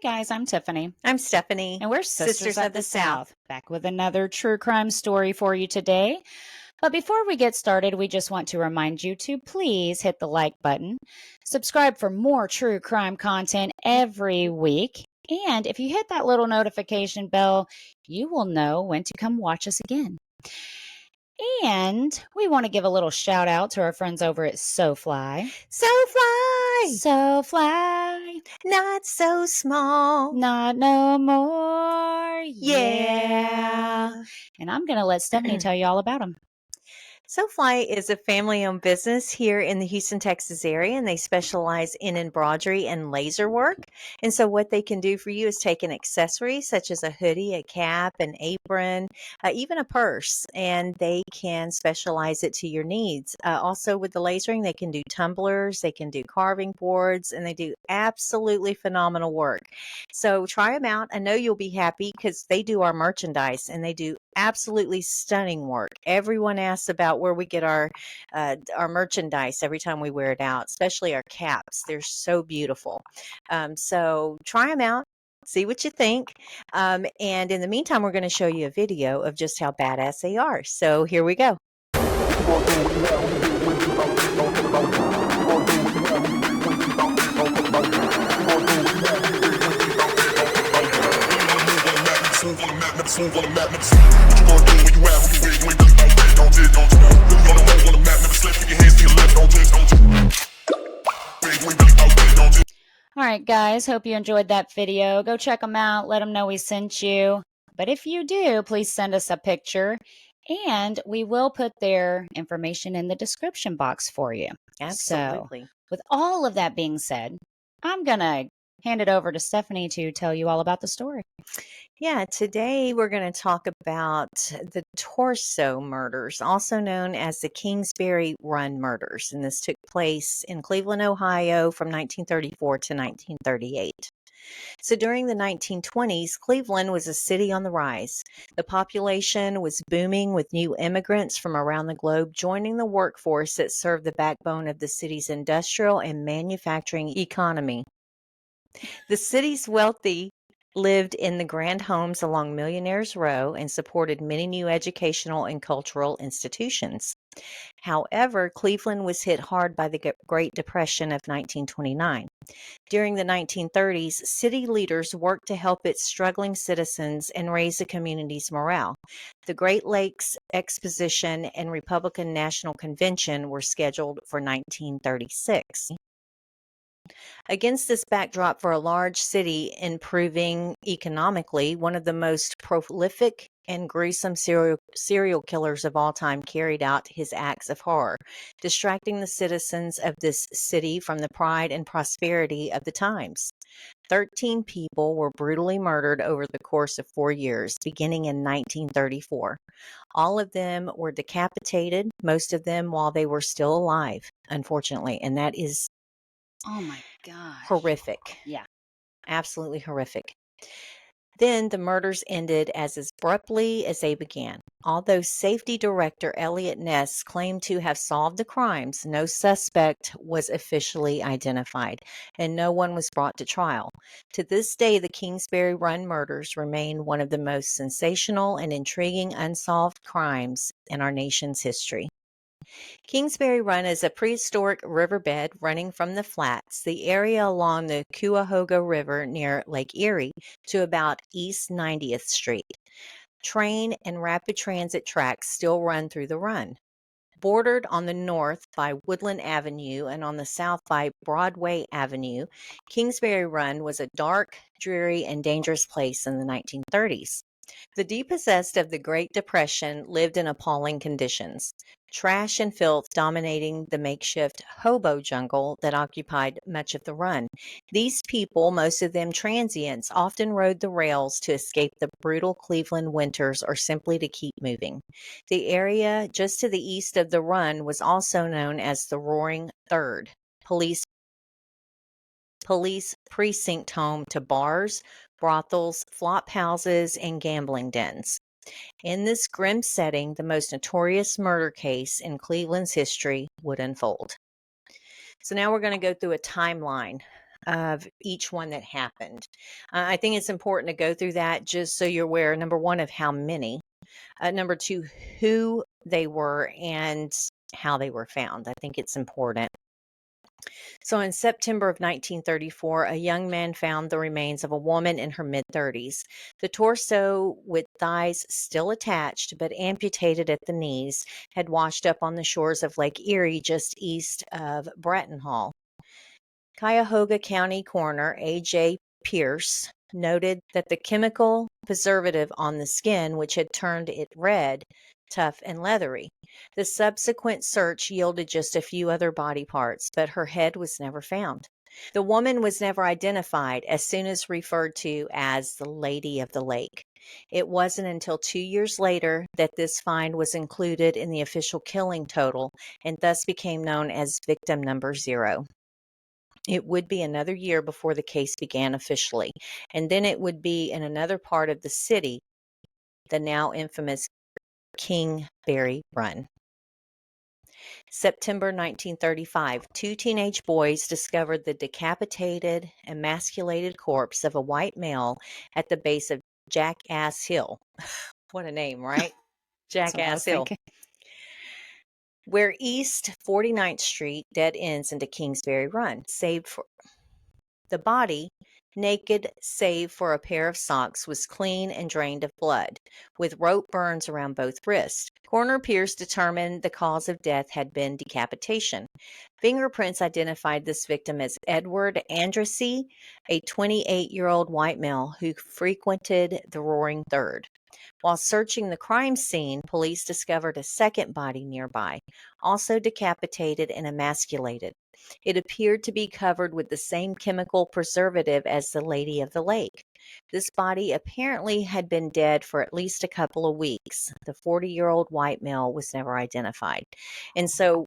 guys, I'm Tiffany. I'm Stephanie. And we're Sisters of the South, back with another true crime story for you today. But before we get started, we just want to remind you to please hit the like button, subscribe for more true crime content every week. And if you hit that little notification bell, you will know when to come watch us again. And we want to give a little shout out to our friends over at SoFly. SoFly, Not so small. not no more. Yeah. And I'm going to let Stephanie tell you all about them. SoFly is a family-owned business here in the Houston, Texas area, and they specialize in embroidery and laser work. And so what they can do for you is take an accessory such as a hoodie, a cap, an apron, even a purse, and they can specialize it to your needs. Also with the lasering, they can do tumblers, they can do carving boards, and they do absolutely phenomenal work. So try them out. I know you'll be happy because they do our merchandise and they do absolutely stunning work. Everyone asks about where we get our merchandise every time we wear it out, especially our caps. They're so beautiful. So try them out. See what you think. And in the meantime, we're going to show you a video of just how badass they are. So here we go. All right, guys, hope you enjoyed that video. Go check them out. Let them know we sent you. But if you do, please send us a picture, and we will put their information in the description box for you. Absolutely. So, with all of that being said, I'm going to hand it over to Stephanie to tell you all about the story. Yeah, today we're going to talk about the Torso murders, also known as the Kingsbury Run murders. And this took place in Cleveland, Ohio from 1934 to 1938. So during the 1920s, Cleveland was a city on the rise. The population was booming with new immigrants from around the globe joining the workforce that served the backbone of the city's industrial and manufacturing economy. The city's wealthy lived in the grand homes along Millionaires Row and supported many new educational and cultural institutions. However, Cleveland was hit hard by the Great Depression of 1929. During the 1930s, city leaders worked to help its struggling citizens and raise the community's morale. The Great Lakes Exposition and Republican National Convention were scheduled for 1936. Against this backdrop for a large city improving economically, one of the most prolific and gruesome serial killers of all time carried out his acts of horror, distracting the citizens of this city from the pride and prosperity of the times. 13 people were brutally murdered over the course of 4 years, beginning in 1934. All of them were decapitated, most of them while they were still alive, unfortunately, and that is Oh my gosh. horrific. Yeah. Absolutely horrific. Then the murders ended as abruptly as they began. Although Safety Director Elliot Ness claimed to have solved the crimes, no suspect was officially identified, and no one was brought to trial. To this day, the Kingsbury Run murders remain one of the most sensational and intriguing unsolved crimes in our nation's history. Kingsbury Run is a prehistoric riverbed running from the flats, the area along the Cuyahoga River near Lake Erie, to about East 90th Street. Train and rapid transit tracks still run through the run. Bordered on the north by Woodland Avenue and on the south by Broadway Avenue, Kingsbury Run was a dark, dreary, and dangerous place in the 1930s. The depossessed of the Great Depression lived in appalling conditions. Trash and filth dominating the makeshift hobo jungle that occupied much of the run. These people, most of them transients, often rode the rails to escape the brutal Cleveland winters or simply to keep moving. The area just to the east of the run was also known as the Roaring Third, police precinct home to bars, brothels, flop houses, and gambling dens. In this grim setting, the most notorious murder case in Cleveland's history would unfold. So now we're going to go through a timeline of each one that happened. I think it's important to go through that just so you're aware, number one, of how many, number two, who they were, and how they were found. I think it's important. So, in September of 1934, a young man found the remains of a woman in her mid 30s. The torso, with thighs still attached but amputated at the knees, had washed up on the shores of Lake Erie just east of Bratton Hall. Cuyahoga County Coroner A.J. Pierce noted that the chemical preservative on the skin, which had turned it red, tough, and leathery. The subsequent search yielded just a few other body parts, but her head was never found. The woman was never identified, as soon as referred to as the Lady of the Lake. It wasn't until 2 years later that this find was included in the official killing total and thus became known as victim number 0. It would be another year before the case began officially, and then it would be in another part of the city, the now infamous Kingsbury Run. September 1935, two teenage boys discovered the decapitated, emasculated corpse of a white male at the base of Jackass Hill. What a name, right? That's what I Jackass was Hill. thinking. Where East 49th Street dead ends into Kingsbury Run. The body, naked save for a pair of socks, was clean and drained of blood, with rope burns around both wrists. Coroner Pierce determined the cause of death had been decapitation. Fingerprints identified this victim as Edward Andrassy, a 28-year-old white male who frequented the Roaring Third. While searching the crime scene, police discovered a second body nearby, also decapitated and emasculated. It appeared to be covered with the same chemical preservative as the Lady of the Lake. This body apparently had been dead for at least a couple of weeks. The 40-year-old white male was never identified. And so,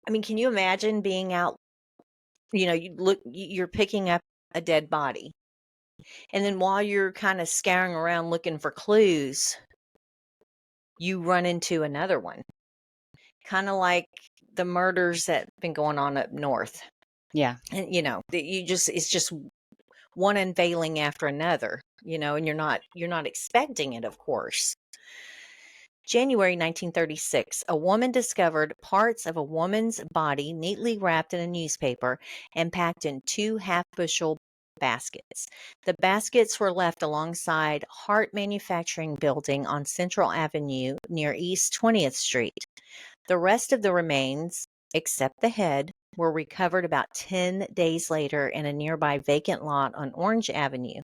I mean, can you imagine being out, you're picking up a dead body. And then while you're kind of scouring around looking for clues, you run into another one. Kind of like the murders that have been going on up north. Yeah. And it's just one unveiling after another, and you're not expecting it, of course. January 1936, a woman discovered parts of a woman's body neatly wrapped in a newspaper and packed in 2 half-bushel baskets. The baskets were left alongside Hart Manufacturing Building on Central Avenue near East 20th Street. The rest of the remains, except the head, were recovered about 10 days later in a nearby vacant lot on Orange Avenue.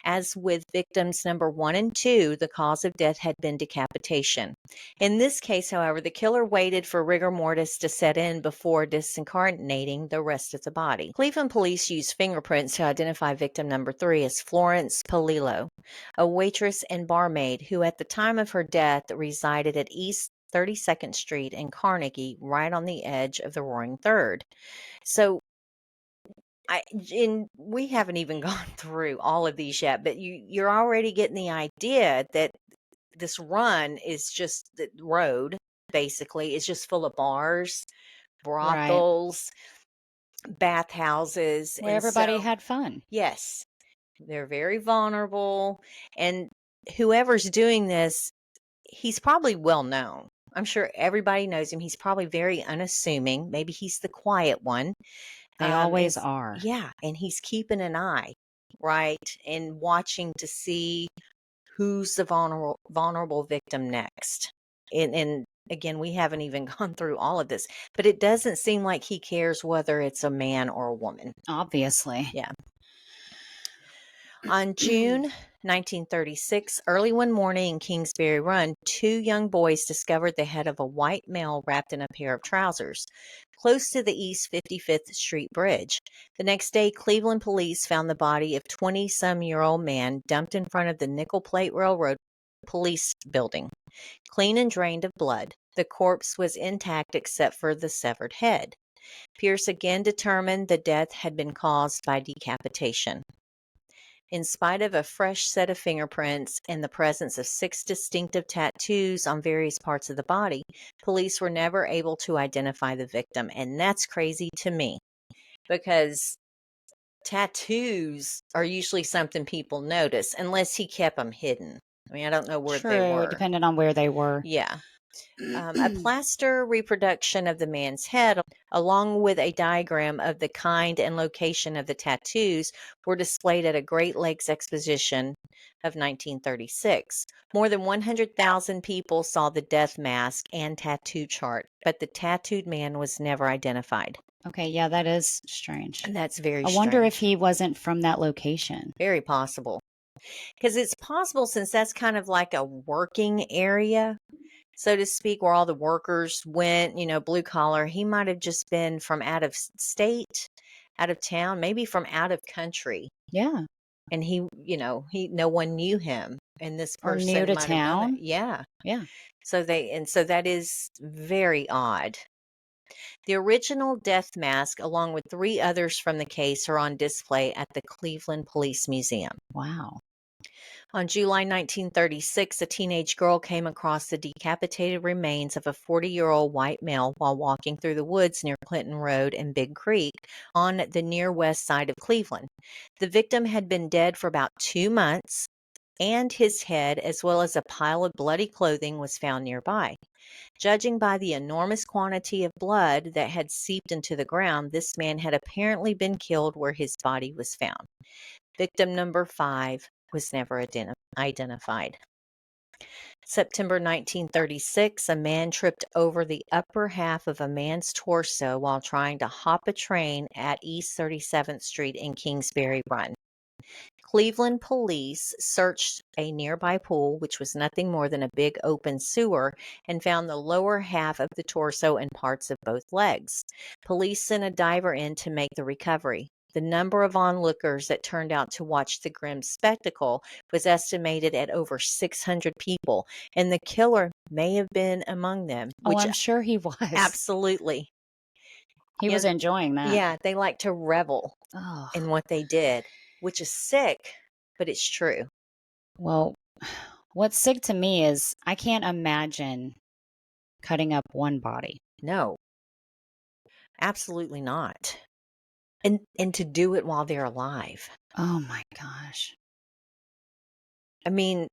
As with victims number 1 and 2, the cause of death had been decapitation. In this case, however, the killer waited for rigor mortis to set in before disincarnating the rest of the body. Cleveland police used fingerprints to identify victim number 3 as Florence Polillo, a waitress and barmaid who at the time of her death resided at East 32nd Street and Carnegie, right on the edge of the Roaring Third. So we haven't even gone through all of these yet, but you're already getting the idea that this run is just the road, basically, is just full of bars, Right. brothels, bathhouses. Where And everybody so, had fun. yes, they're very vulnerable. And whoever's doing this, he's probably well known. I'm sure everybody knows him. He's probably very unassuming. Maybe he's the quiet one. They always are. Yeah, and he's keeping an eye, right, and watching to see who's the vulnerable victim next. And again, we haven't even gone through all of this, but it doesn't seem like he cares whether it's a man or a woman. Obviously. Yeah. On June 1936, early one morning in Kingsbury Run, 2 young boys discovered the head of a white male wrapped in a pair of trousers, close to the East 55th Street Bridge. The next day, Cleveland police found the body of 20-some-year-old man dumped in front of the Nickel Plate Railroad police building, clean and drained of blood. The corpse was intact except for the severed head. Pierce again determined the death had been caused by decapitation. In spite of a fresh set of fingerprints and the presence of 6 distinctive tattoos on various parts of the body, police were never able to identify the victim. And that's crazy to me because tattoos are usually something people notice unless he kept them hidden. I mean, I don't know where they True, were. depending on where they were. Yeah. A plaster reproduction of the man's head, along with a diagram of the kind and location of the tattoos, were displayed at a Great Lakes exposition of 1936. More than 100,000 people saw the death mask and tattoo chart, but the tattooed man was never identified. Okay, yeah, that is strange. And that's very I wonder if strange. he wasn't from that location. Very possible. Because it's possible, since that's kind of like a working area, so to speak, where all the workers went, blue collar. He might have just been from out of state, out of town, maybe from out of country. Yeah. And no one knew him. And this Or new person to might have done it. town. Yeah. Yeah. So that is very odd. The original death mask, along with 3 others from the case, are on display at the Cleveland Police Museum. Wow. On July 1936, a teenage girl came across the decapitated remains of a 40-year-old white male while walking through the woods near Clinton Road and Big Creek on the near west side of Cleveland. The victim had been dead for about 2 months, and his head, as well as a pile of bloody clothing, was found nearby. Judging by the enormous quantity of blood that had seeped into the ground, this man had apparently been killed where his body was found. Victim number 5 was never identified. September 1936, a man tripped over the upper half of a man's torso while trying to hop a train at East 37th Street in Kingsbury Run. Cleveland police searched a nearby pool, which was nothing more than a big open sewer, and found the lower half of the torso and parts of both legs. Police sent a diver in to make the recovery. The number of onlookers that turned out to watch the grim spectacle was estimated at over 600 people, and the killer may have been among them, Oh, which I'm sure he was. absolutely. He was enjoying that. Yeah, they like to revel Oh, in what they did, which is sick, but it's true. well, what's sick to me is I can't imagine cutting up one body. No, absolutely not. And to do it while they're alive. Oh my gosh. I mean,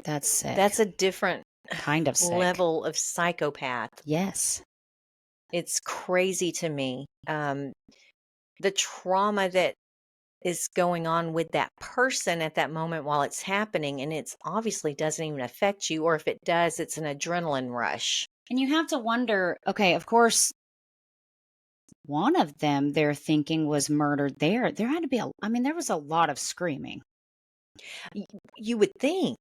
That's sick. that's a different Kind of sick. level of psychopath. Yes. It's crazy to me. The trauma that is going on with that person at that moment while it's happening, and it's obviously doesn't even affect you, or if it does, it's an adrenaline rush. And you have to wonder, okay, of course, one of them they're thinking was murdered there. There had to be there was a lot of screaming. You would think,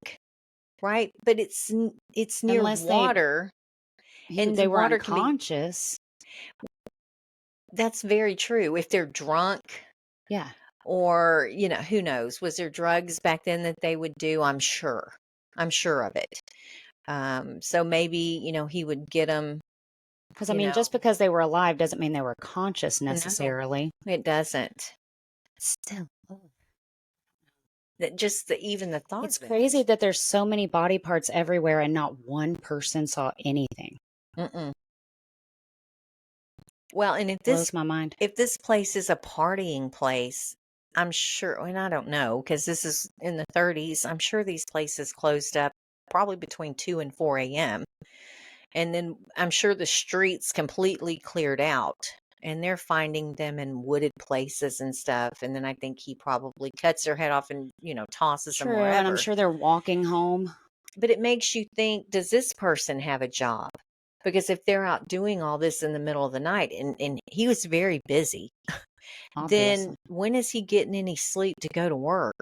right? But it's near Unless water, and they the were water can be. unconscious. That's very true. If they're drunk, Yeah. or, who knows? Was there drugs back then that they would do? I'm sure. I'm sure of it. So maybe, he would get them. Because, just because they were alive doesn't mean they were conscious No, necessarily. it doesn't. Still. That even the thought It's of it. crazy that there's so many body parts everywhere and not one person saw anything. Mm-mm. Well, and Blows my mind. if this place is a partying place, I'm sure, and I don't know, because this is in the 30s, I'm sure these places closed up probably between 2 and 4 a.m. And then I'm sure the streets completely cleared out, and they're finding them in wooded places and stuff. And then I think he probably cuts their head off and, tosses them True, wherever. and I'm sure they're walking home. But it makes you think, does this person have a job? Because if they're out doing all this in the middle of the night, and he was very busy, Obviously. then when is he getting any sleep to go to work?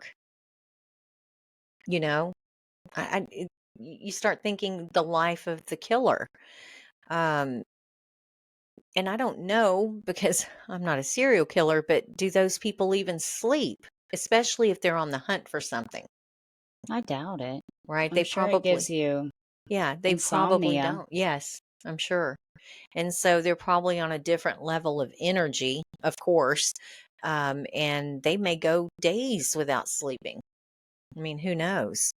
You start thinking the life of the killer. And I don't know, because I'm not a serial killer, but do those people even sleep? Especially if they're on the hunt for something, I doubt it. right? I'm They sure it probably, gives you yeah, they probably insomnia. don't. Yes, I'm sure. And so they're probably on a different level of energy, of course. And they may go days without sleeping. I mean, who knows?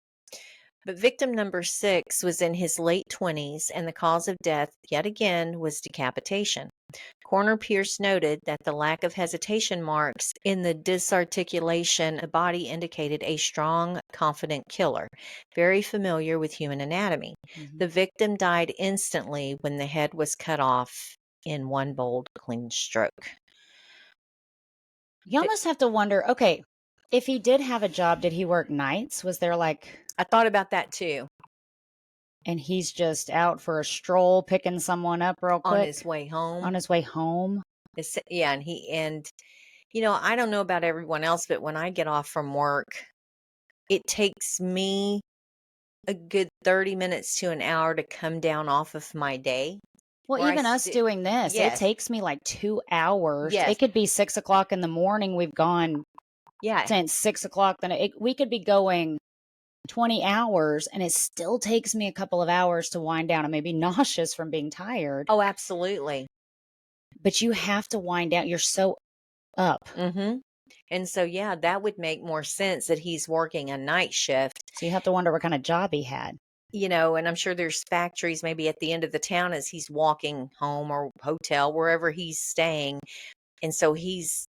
But victim number 6 was in his late 20s, and the cause of death, yet again, was decapitation. Coroner Pierce noted that the lack of hesitation marks in the disarticulation of the body indicated a strong, confident killer, very familiar with human anatomy. The victim died instantly when the head was cut off in one bold, clean stroke. You almost have to wonder, okay, if he did have a job, did he work nights? Was there like, I thought about that too. and he's just out for a stroll, picking someone up real On quick his way home. on his way home? Yeah, and I don't know about everyone else, but when I get off from work, it takes me a good 30 minutes to an hour to come down off of my day. Well, Where I even us sit doing this, it Yes. takes me like 2 hours. Yes. It could be 6 o'clock in the morning. We've gone Yeah. since 6 o'clock. Then we could be going 20 hours, and it still takes me a couple of hours to wind down. I may be nauseous from being tired, Oh, absolutely. but you have to wind down. You're so up. Mhm. And so, yeah, that would make more sense that he's working a night shift, So you have to wonder what kind of job he had. and I'm sure there's factories maybe at the end of the town as he's walking home or hotel, wherever he's staying. And so he's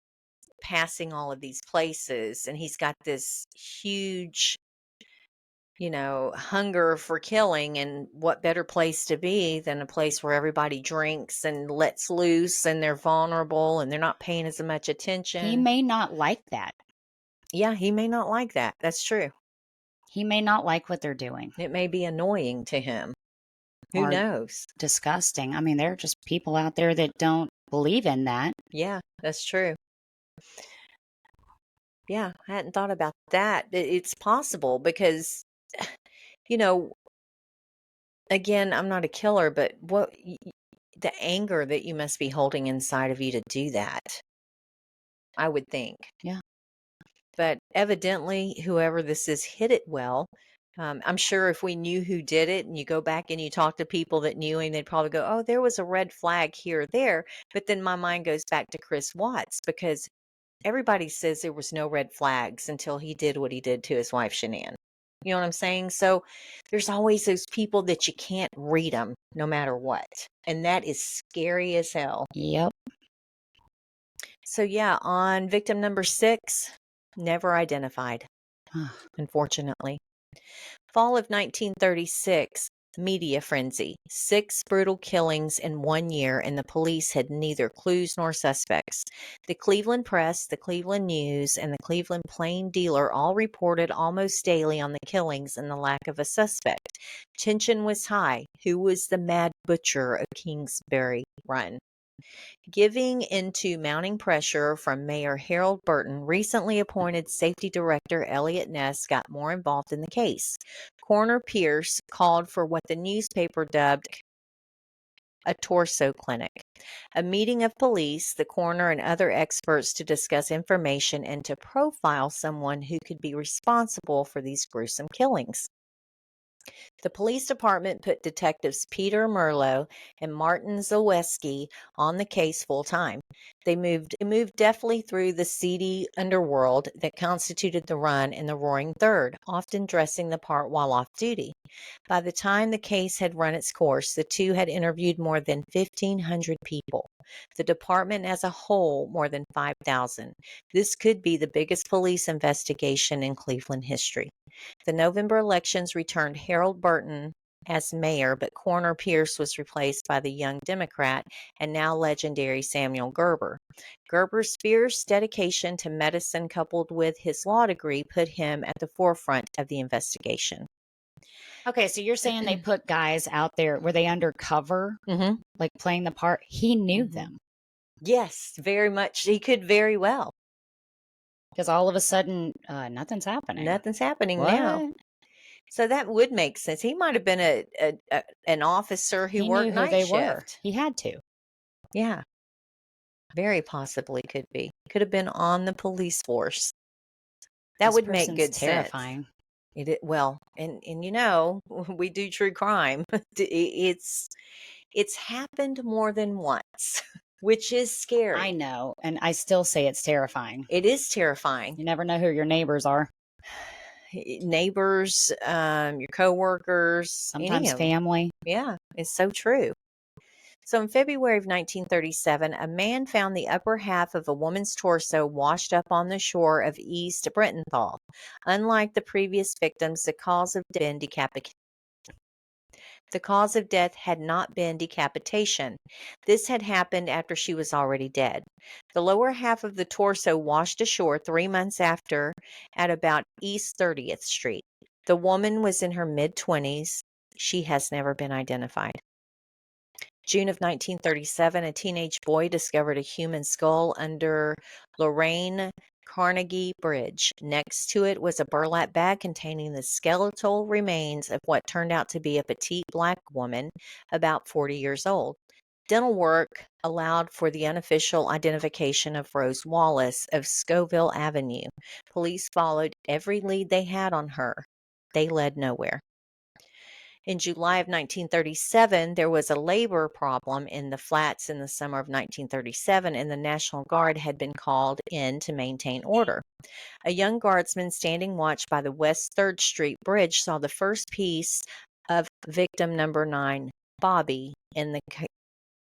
passing all of these places and he's got this huge, hunger for killing. And what better place to be than a place where everybody drinks and lets loose and they're vulnerable and they're not paying as much attention. He may not like that. Yeah, he may not like that. That's true. He may not like what they're doing. It may be annoying to him. Who Or knows? disgusting. I mean, there are just people out there that don't believe in that. Yeah, that's true. Yeah, I hadn't thought about that. It's possible because, you know, again, I'm not a killer, but the anger that you must be holding inside of you to do that, I would think. Yeah. But evidently, whoever this is hit it well. I'm sure if we knew who did it and you go back and you talk to people that knew him, they'd probably go, oh, there was a red flag here or there. But then my mind goes back to Chris Watts because everybody says there was no red flags until he did what he did to his wife, Shanann. You know what I'm saying? So there's always those people that you can't read them no matter what. And that is scary as hell. Yep. So yeah, on victim number 6, never identified, Ugh. unfortunately. Fall of 1936, media frenzy. 6 brutal killings in 1 year, and the police had neither clues nor suspects. The Cleveland Press, the Cleveland News, and the Cleveland Plain Dealer all reported almost daily on the killings and the lack of a suspect. Tension was high. Who was the mad butcher of Kingsbury Run? Giving into mounting pressure from Mayor Harold Burton, recently appointed Safety Director Elliot Ness got more involved in the case. Coroner Pierce called for what the newspaper dubbed a torso clinic, a meeting of police, the coroner, and other experts to discuss information and to profile someone who could be responsible for these gruesome killings. The police department put detectives Peter Merlo and Martin Zaweski on the case full time. They moved deftly through the seedy underworld that constituted the Run and the Roaring Third, often dressing the part while off duty. By the time the case had run its course, the two had interviewed more than 1,500 people. The department as a whole, more than 5,000. This could be the biggest police investigation in Cleveland history. The November elections returned Harold Burton as mayor, but Coroner Pierce was replaced by the young Democrat and now legendary Samuel Gerber. Gerber's fierce dedication to medicine coupled with his law degree put him at the forefront of the investigation. Okay, so you're saying they put guys out there, were they undercover, Mm-hmm. like playing the part? He knew Mhm. them Yes, very much. He could very well. because all of a sudden, nothing's happening. Nothing's happening What? now. So that would make sense. He might have been an officer who He worked knew who night they were. shift. He had to. Yeah, very possibly could be. Could have been on the police force. That This would make person's good sense. terrifying. Well, and we do true crime. It's happened more than once, which is scary. I know, and I still say it's terrifying. It is terrifying. You never know who your neighbors are. Neighbors, your coworkers, any Sometimes of them. family. Yeah, it's so true. So in February of 1937, a man found the upper half of a woman's torso washed up on the shore of East Brentonthal. Unlike the previous victims, the cause of death had not been decapitation. This had happened after she was already dead. The lower half of the torso washed ashore 3 months after at about East 30th Street. The woman was in her mid-20s. She has never been identified. June of 1937, a teenage boy discovered a human skull under Lorraine Carnegie Bridge. Next to it was a burlap bag containing the skeletal remains of what turned out to be a petite black woman about 40 years old. Dental work allowed for the unofficial identification of Rose Wallace of Scoville Avenue. Police followed every lead they had on her. They led nowhere. In July of 1937, there was a labor problem in the flats in the summer of 1937, and the National Guard had been called in to maintain order. A young guardsman standing watch by the West 3rd Street Bridge saw the first piece of victim number 9, Bobby, in the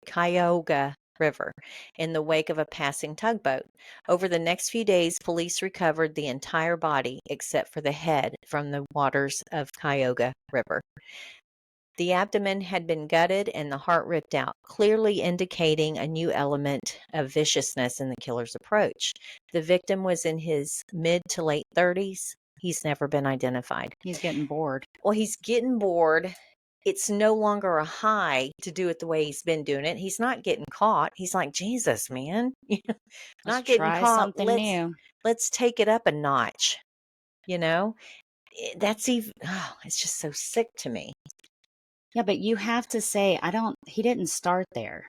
Cuyahoga River in the wake of a passing tugboat. Over the next few days, police recovered the entire body except for the head from the waters of Cuyahoga River. The abdomen had been gutted and the heart ripped out, clearly indicating a new element of viciousness in the killer's approach. The victim was in his mid to late 30s. He's never been identified. He's getting bored. Well, he's getting bored. It's no longer a high to do it the way he's been doing it. He's not getting caught. He's like, Jesus, man, Let's not getting try caught. something new. Let's take it up a notch. That's even, it's just so sick to me. Yeah, but you have to say, he didn't start there.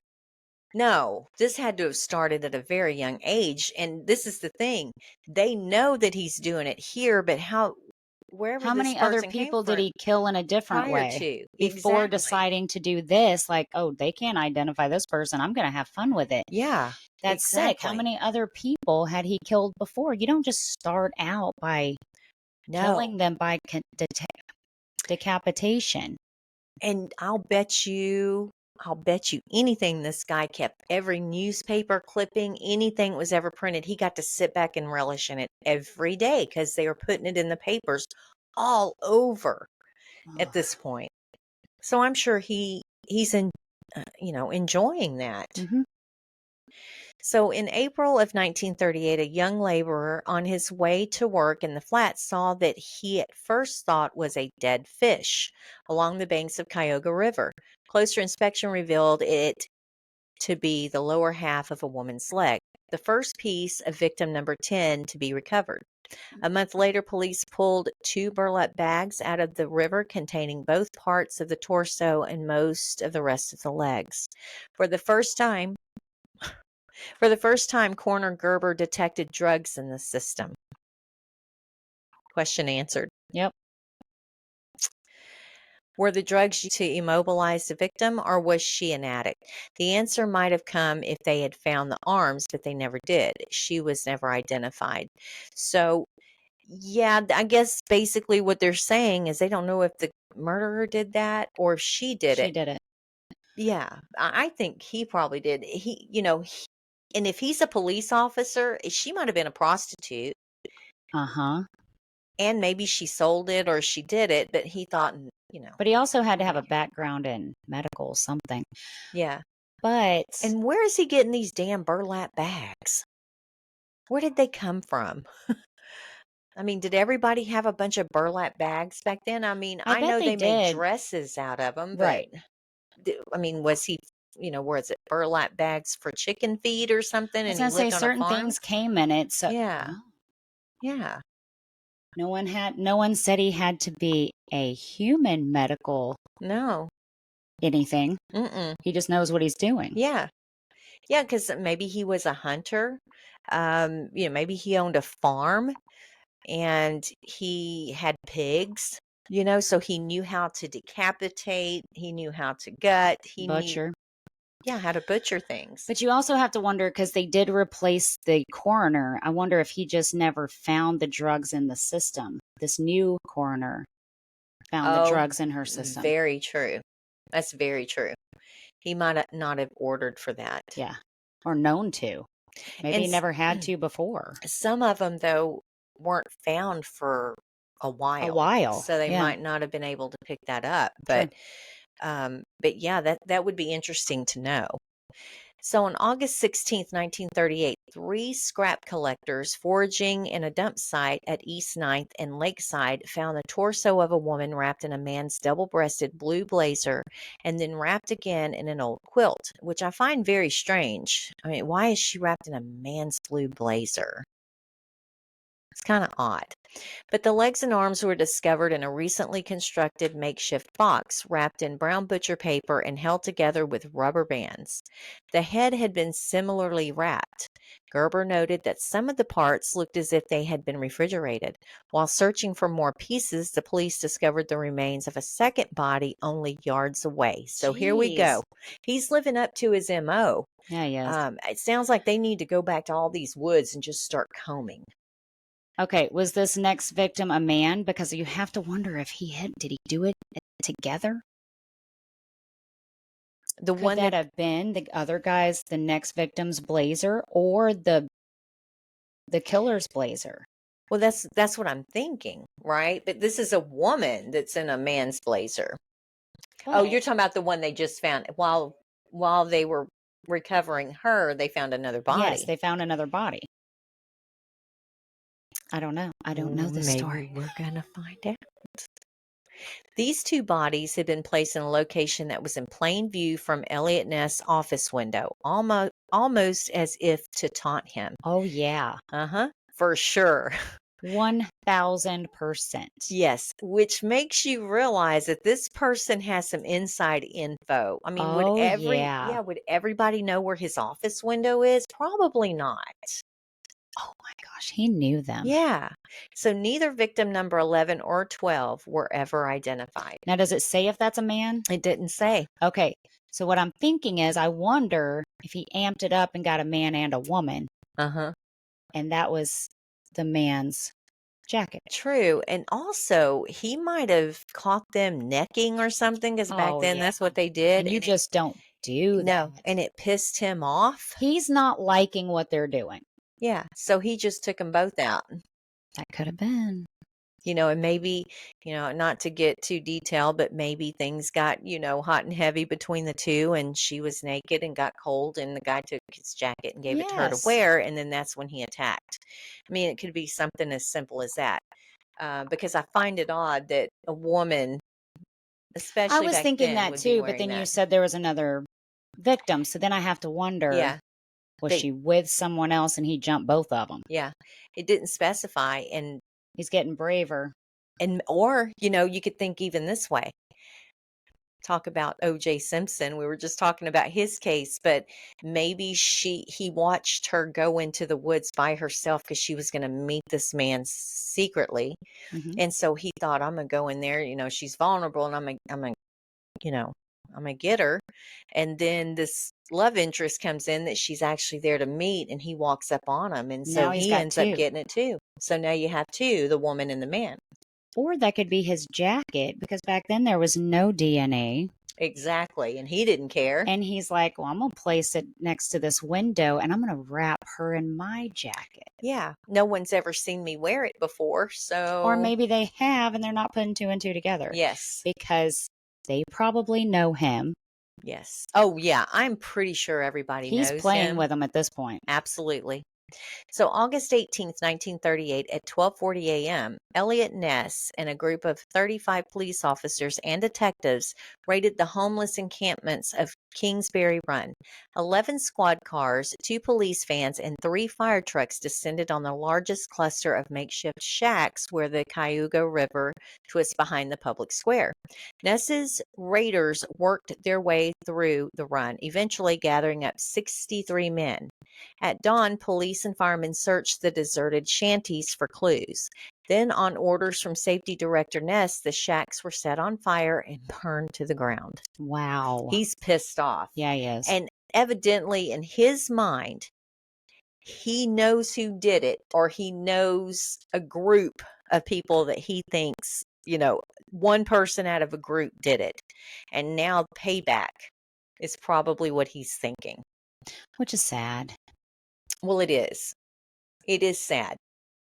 No, this had to have started at a very young age. And this is the thing. They know that he's doing it here, but wherever How this many other person came people did from he kill in a different prior way to. before Exactly. deciding to do this? Like, oh, they can't identify this person. I'm going to have fun with it. Yeah, That's sick. How exactly. many other people had he killed before? You don't just start out by killing them by decapitation. And I'll bet you anything this guy kept every newspaper clipping, anything that was ever printed. He got to sit back and relish in it every day because they were putting it in the papers all over at this point. So I'm sure he's enjoying that. Mm-hmm. So in April of 1938, a young laborer on his way to work in the flats saw that he at first thought was a dead fish along the banks of Cuyahoga River. Closer inspection revealed it to be the lower half of a woman's leg, the first piece of victim number 10 to be recovered. A month later, police pulled 2 burlap bags out of the river containing both parts of the torso and most of the rest of the legs. For the first time, Coroner Gerber detected drugs in the system. Question answered. Yep. Were the drugs used to immobilize the victim, or was she an addict? The answer might have come if they had found the arms, but they never did. She was never identified. So, yeah, I guess basically what they're saying is they don't know if the murderer did that or if she did it. She did it. Yeah, I think he probably did. And if he's a police officer, she might have been a prostitute. Uh-huh. And maybe she sold it or she did it, but he thought, But he also had to have a background in medical something. Yeah. But And where is he getting these damn burlap bags? Where did they come from? I mean, did everybody have a bunch of burlap bags back then? I mean, I I bet know they they made did. dresses out of them, Right. but was he, where is it, burlap bags for chicken feed or something? I was And going he to say lived on a certain farm? things came in it. So Yeah. well, Yeah. no one said he had to be a human medical No. anything. Mm-mm. He just knows what he's doing. Yeah. Yeah, because maybe he was a hunter. Maybe he owned a farm and he had pigs, so he knew how to decapitate, he knew how to gut, he knew Butcher. how to butcher things. But you also have to wonder, because they did replace the coroner. I wonder if he just never found the drugs in the system. This new coroner found the drugs in her system. Very true. That's very true. He might not have ordered for that. Yeah. Or known to. Maybe And he never had to before. some of them, though, weren't found for a A while, while. so they Yeah. might not have been able to pick that up. Sure. But yeah, that would be interesting to know. So on August 16th, 1938, three scrap collectors foraging in a dump site at East Ninth and Lakeside found the torso of a woman wrapped in a man's double-breasted blue blazer and then wrapped again in an old quilt, which I find very strange. I mean, why is she wrapped in a man's blue blazer? It's kind of odd. But the legs and arms were discovered in a recently constructed makeshift box wrapped in brown butcher paper and held together with rubber bands. The head had been similarly wrapped. Gerber noted that some of the parts looked as if they had been refrigerated. While searching for more pieces, the police discovered the remains of a second body only yards away. So here we go. He's living up to his MO. Yeah, yes. It sounds like they need to go back to all these woods and just start combing. Okay, was this next victim a man? Because you have to wonder if did he do it together? The Could one that that have been the other guy's, the next victim's blazer, or the killer's blazer? Well, that's what I'm thinking, right? But this is a woman that's in a man's blazer. Oh, But you're talking about the one they just found while they were recovering her, they found another yes, body. they found another body. I don't know. I don't know the Maybe story. we're gonna find out. These two bodies had been placed in a location that was in plain view from Elliot Ness's office window, almost as if to taunt him. Oh yeah, For sure. 1000%. Yes, which makes you realize that this person has some inside info. I mean, Oh yeah. would everybody know where his office window is? Probably not. Oh my gosh, he knew them. Yeah. So neither victim number 11 or 12 were ever identified. Now, does it say if that's a man? It didn't say. Okay. So what I'm thinking is, I wonder if he amped it up and got a man and a woman, Uh-huh. and that was the man's jacket. True. And also, he might have caught them necking or something because back Oh then yeah. that's what they did. And you just don't do No, that. and it pissed him off. He's not liking what they're doing. Yeah. So he just took them both out. That could have been. And maybe, not to get too detailed, but maybe things got, hot and heavy between the two, and she was naked and got cold, and the guy took his jacket and gave it to her to Yes. wear, and then that's when he attacked. I mean, it could be something as simple as that. Because I find it odd that a woman, especially I was back thinking then, that would be too, but wearing then you that. said there was another victim. So then I have to wonder, Yeah, was they, she with someone else and he jumped both of them? yeah, it didn't specify, and He's getting braver. or you could think even this way. Talk about O.J. Simpson. We were just talking about his case, but maybe he watched her go into the woods by herself because she was going to meet this man secretly, Mm-hmm. and so he thought, I'm gonna go in there. She's vulnerable, and I'm gonna get her. And then this love interest comes in that she's actually there to meet, and he walks up on him, and so Now he's he got ends up two. getting it too. So now you have two, the woman and the man. Or that could be his jacket, because back then there was no DNA. Exactly, and he didn't care. And he's like, well, I'm going to place it next to this window and I'm going to wrap her in my jacket. Yeah, no one's ever seen me wear it before, so Or maybe they have and they're not putting two and two together. yes. Because they probably know him. Yes. Oh, yeah, I'm pretty sure everybody He's knows playing him. with them at this point. Absolutely. So August 18th, 1938 at 12:40 a.m., Elliot Ness and a group of 35 police officers and detectives raided the homeless encampments of Kingsbury Run. 11 squad cars, 2 police vans, and 3 fire trucks descended on the largest cluster of makeshift shacks where the Cayuga River twists behind the public square. Ness's raiders worked their way through the run, eventually gathering up 63 men. At dawn, police and firemen searched the deserted shanties for clues. Then, on orders from Safety Director Ness, the shacks were set on fire and burned to the ground. Wow. He's pissed off. Yeah, he is. And evidently, in his mind, he knows who did it, or he knows a group of people that he thinks, one person out of a group did it. And now payback. is probably what he's thinking. Which is sad. Well, it is. It is sad.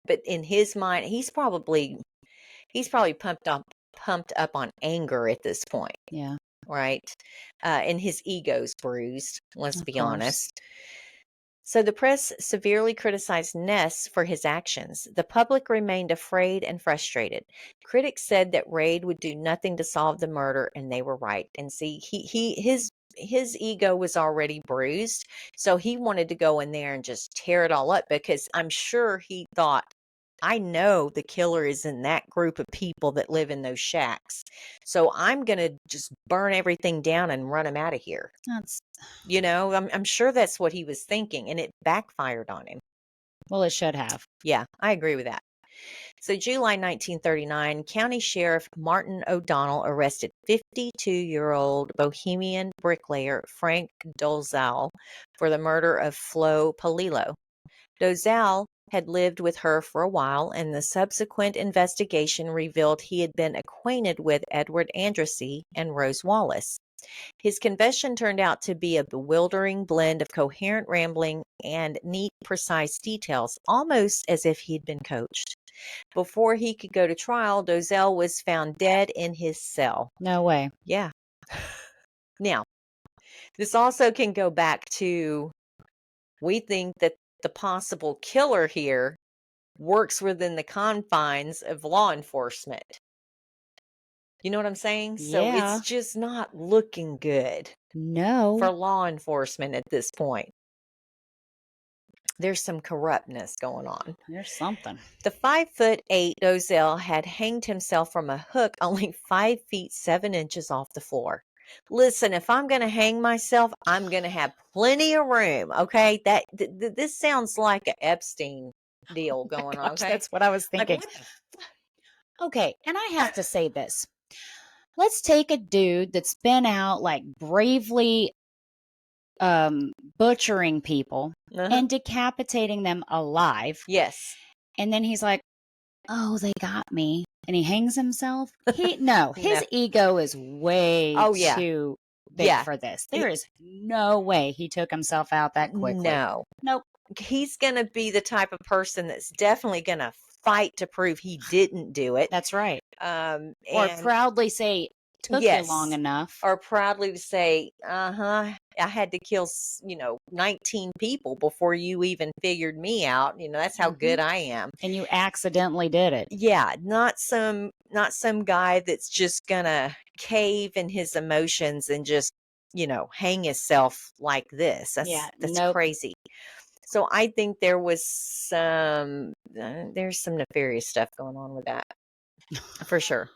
But in his mind, he's probably pumped up on anger at this point, Yeah, right? And his ego's bruised, let's of be course. honest. So the press severely criticized Ness for his actions. The public remained afraid and frustrated. Critics said that Raid would do nothing to solve the murder, and they were right. And see, his ego was already bruised, so he wanted to go in there and just tear it all up, because I'm sure he thought, I know the killer is in that group of people that live in those shacks. So I'm going to just burn everything down and run him out of here. That's I'm sure that's what he was thinking, and it backfired on him. well, it should have. Yeah, I agree with that. So, July 1939, County Sheriff Martin O'Donnell arrested 52-year-old Bohemian bricklayer Frank Dolezal for the murder of Flo Polillo. Dolezal had lived with her for a while, and the subsequent investigation revealed he had been acquainted with Edward Andrassy and Rose Wallace. His confession turned out to be a bewildering blend of coherent rambling and neat, precise details, almost as if he'd been coached. Before he could go to trial, Dolezal was found dead in his cell. No way. Yeah. Now, this also can go back to, we think that the possible killer here works within the confines of law enforcement. You know what I'm saying? So it's Yeah. just not looking good for No. law enforcement at this point. There's some corruptness going on. There's something. The 5'8" Dolezal had hanged himself from a hook only 5 feet 7 inches off the floor. Listen, if I'm going to hang myself, I'm going to have plenty of room. Okay, this sounds like an Epstein deal going on. Gosh, Okay, that's what I was like thinking. what the Okay, and I have to say this. Let's take a dude that's been out like bravely butchering people Uh-huh. and decapitating them alive. Yes. And then he's like, "Oh, they got me." And he hangs himself. His No. ego is way Oh yeah. too big Yeah. for this. There is no way he took himself out that quickly. No. Nope. He's going to be the type of person that's definitely going to fight to prove he didn't do it. That's right. Or And proudly say, "Took you long yes, enough." or proudly to say, I had to kill, 19 people before you even figured me out. That's how good I am. And you accidentally did it. Yeah, not some guy that's just gonna cave in his emotions and just, hang himself like this. That's Nope. crazy. So I think there's some nefarious stuff going on with that, for sure.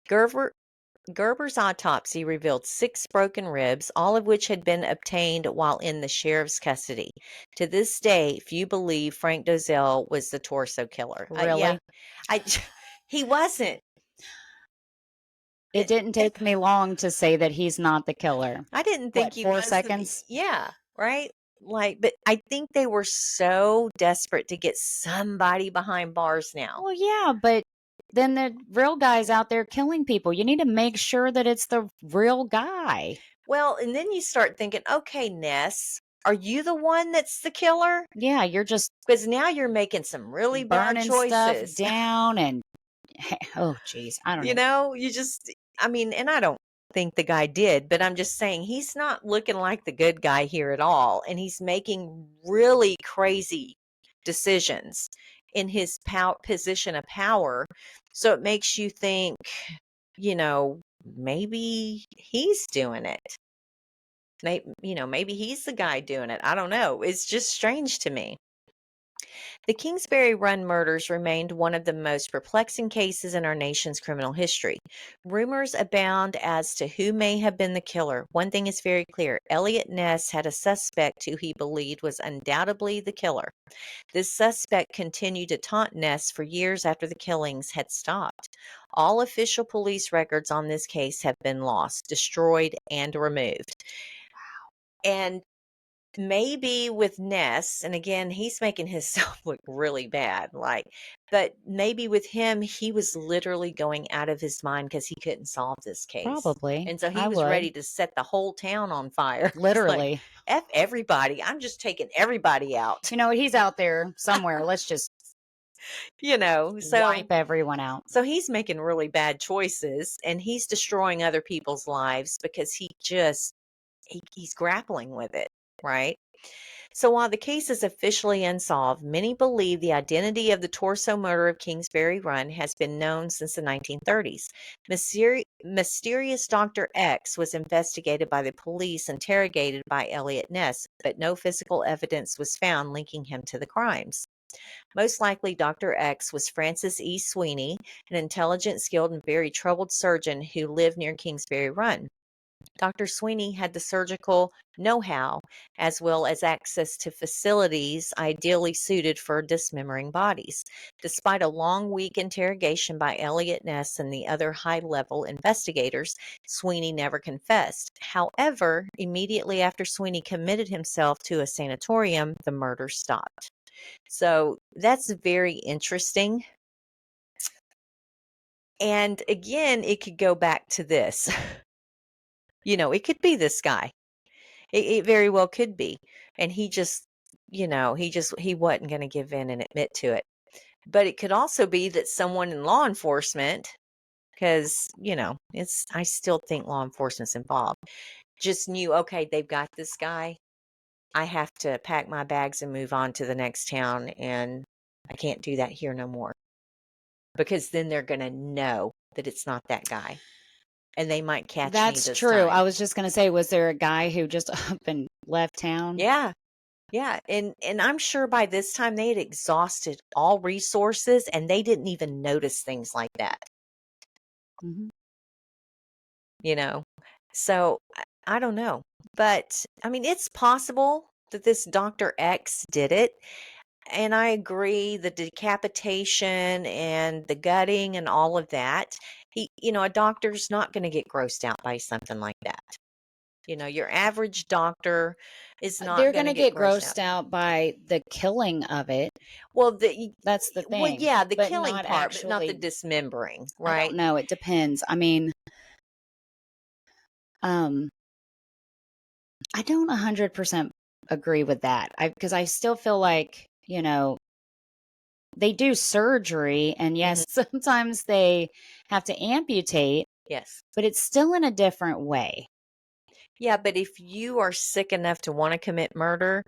Gerber's autopsy revealed 6 broken ribs, all of which had been obtained while in the sheriff's custody. To this day, few believe Frank Dolezal was the torso killer. Really? I, he wasn't. It didn't take me long to say that he's not the killer. I didn't think he 4 was. seconds? Yeah, right? But I think they were so desperate to get somebody behind bars now. Well, yeah, but then the real guy's out there killing people. You need to make sure that it's the real guy. Well, and then you start thinking, okay, Ness, are you the one that's the killer? Yeah, you're just Because now you're making some really bad burning choices. stuff down and oh, geez, I don't know. And I don't think the guy did, but I'm just saying he's not looking like the good guy here at all. And he's making really crazy decisions in his position of power. So it makes you think, maybe he's doing it. Maybe he's the guy doing it. I don't know. It's just strange to me. The Kingsbury Run murders remained one of the most perplexing cases in our nation's criminal history. Rumors abound as to who may have been the killer. One thing is very clear. Elliot Ness had a suspect who he believed was undoubtedly the killer. This suspect continued to taunt Ness for years after the killings had stopped. All official police records on this case have been lost, destroyed, and removed. And maybe with Ness, and again, he's making himself look really bad, like, but maybe with him, he was literally going out of his mind because he couldn't solve this case. Probably. And so he I was would. ready to set the whole town on fire. It's like, Literally. F everybody. I'm just taking everybody out, You know, he's out there somewhere. Let's just you know? So, wipe everyone out. so he's making really bad choices and he's destroying other people's lives because he's grappling with it, right? So while the case is officially unsolved, many believe the identity of the torso murder of Kingsbury Run has been known since the 1930s. Mysterious Dr. X was investigated by the police, interrogated by Elliot Ness, but no physical evidence was found linking him to the crimes. Most likely, Dr. X was Francis E. Sweeney, an intelligent, skilled, and very troubled surgeon who lived near Kingsbury Run. Dr. Sweeney had the surgical know how as well as access to facilities ideally suited for dismembering bodies. Despite a long week interrogation by Elliot Ness and the other high level investigators, Sweeney never confessed. However, immediately after Sweeney committed himself to a sanatorium, the murder stopped. So that's very interesting. And again, it could go back to this. It could be this guy. It very well could be. And he just, he wasn't going to give in and admit to it. But it could also be that someone in law enforcement, because, I still think law enforcement's involved, just knew, okay, they've got this guy. I have to pack my bags and move on to the next town. And I can't do that here no more. Because then they're going to know that it's not that guy. And they might catch me That's this true. time. I was just going to say, was there a guy who just up and left town? Yeah. Yeah, and I'm sure by this time they had exhausted all resources and they didn't even notice things like that, Hmm. you know. So I don't know. But I mean, it's possible that this Dr. X did it. And I agree, the decapitation and the gutting and all of that. A doctor's not going to get grossed out by something like that. Your average doctor is not They're going going to to get get grossed out. grossed out by the killing of it. Well, That's the thing. yeah, the But killing not part, but not the actually, dismembering, I don't right? know. It depends. I mean, um, I don't 100% agree with that. Because I still feel like, they do surgery, and Mhm. yes, sometimes they have to amputate, Yes. but it's still in a different way. Yeah, but if you are sick enough to want to commit murder,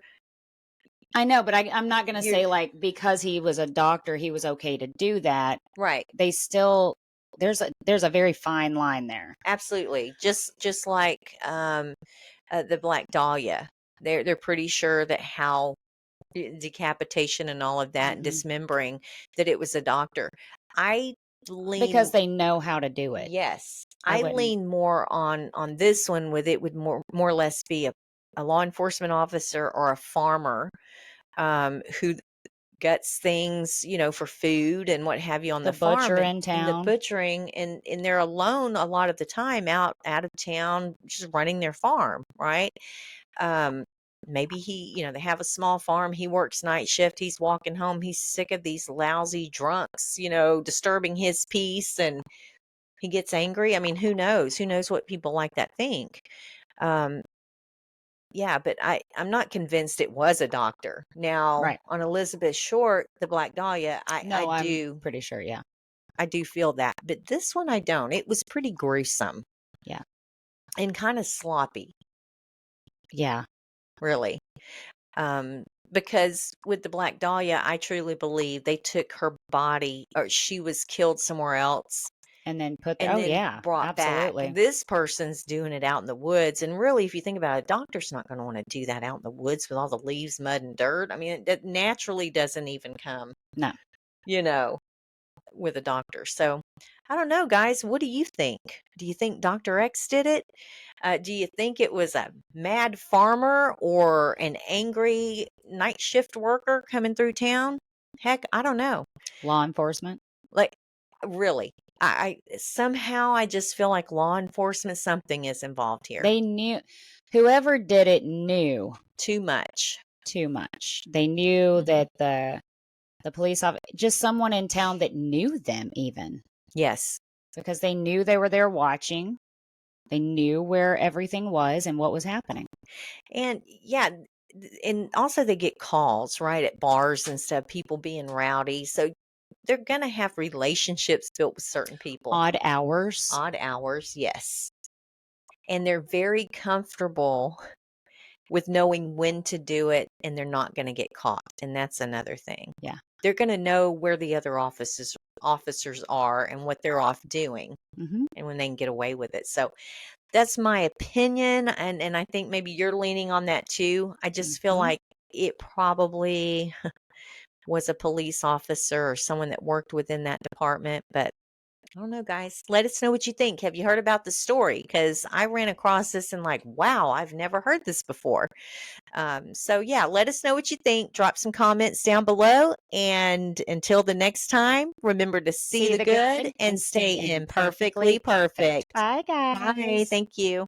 I know, but I'm not going to you say like because he was a doctor, he was okay to do that. right. They still there's a very fine line there. Absolutely. Just like the Black Dahlia. They're pretty sure that how decapitation and all of that and Hmm. dismembering that it was a doctor. I lean Because they know how to do it. Yes. I I wouldn't. lean more on this one with it would more or less be a law enforcement officer or a farmer who guts things, for food and what have you on The the farm butcher and, in and the town. butchering and they're alone a lot of the time out of town just running their farm, right? Um maybe they have a small farm, he works night shift, he's walking home, he's sick of these lousy drunks, disturbing his peace and he gets angry. I mean, who knows? Who knows what people like that think? Um, yeah, but I'm not convinced it was a doctor. Now, Right. on Elizabeth Short, the Black Dahlia, No, I'm pretty sure. Yeah. I do feel that, but this one I don't. It was pretty gruesome Yeah. and kind of sloppy, Yeah. really. Because with the Black Dahlia, I truly believe they took her body or she was killed somewhere else And then put there. and Oh, then yeah. brought back. Absolutely. This person's doing it out in the woods. And really, if you think about it, a doctor's not going to want to do that out in the woods with all the leaves, mud, and dirt. I mean, it naturally doesn't even come, No. you know, with a doctor. So I don't know, guys. What do you think? Do you think Dr. X did it? Do you think it was a mad farmer or an angry night shift worker coming through town? Heck, I don't know. Law enforcement. Like, really, I somehow I just feel like law enforcement, something is involved here. They knew. Whoever did it knew too much. too much. They knew that the police officer, just someone in town that knew them even, Yes. because they knew they were there watching. They knew where everything was and what was happening. And yeah, and also they get calls, right, at bars and stuff, people being rowdy. So they're going to have relationships built with certain people. Odd hours. Odd hours, yes. And they're very comfortable with knowing when to do it, and they're not going to get caught. And that's another thing. Yeah. They're going to know where the other officers are and what they're off doing, and when they can get away with it. So that's my opinion, and I think maybe you're leaning on that too. I just feel like it probably was a police officer or someone that worked within that department, but I don't know, guys. Let us know what you think. Have you heard about the story? Because I ran across this and like, wow, I've never heard this before. So yeah, let us know what you think. Drop some comments down below. And until the next time, remember to see the good and stay imperfectly perfect. Bye, guys. Bye. Thank you.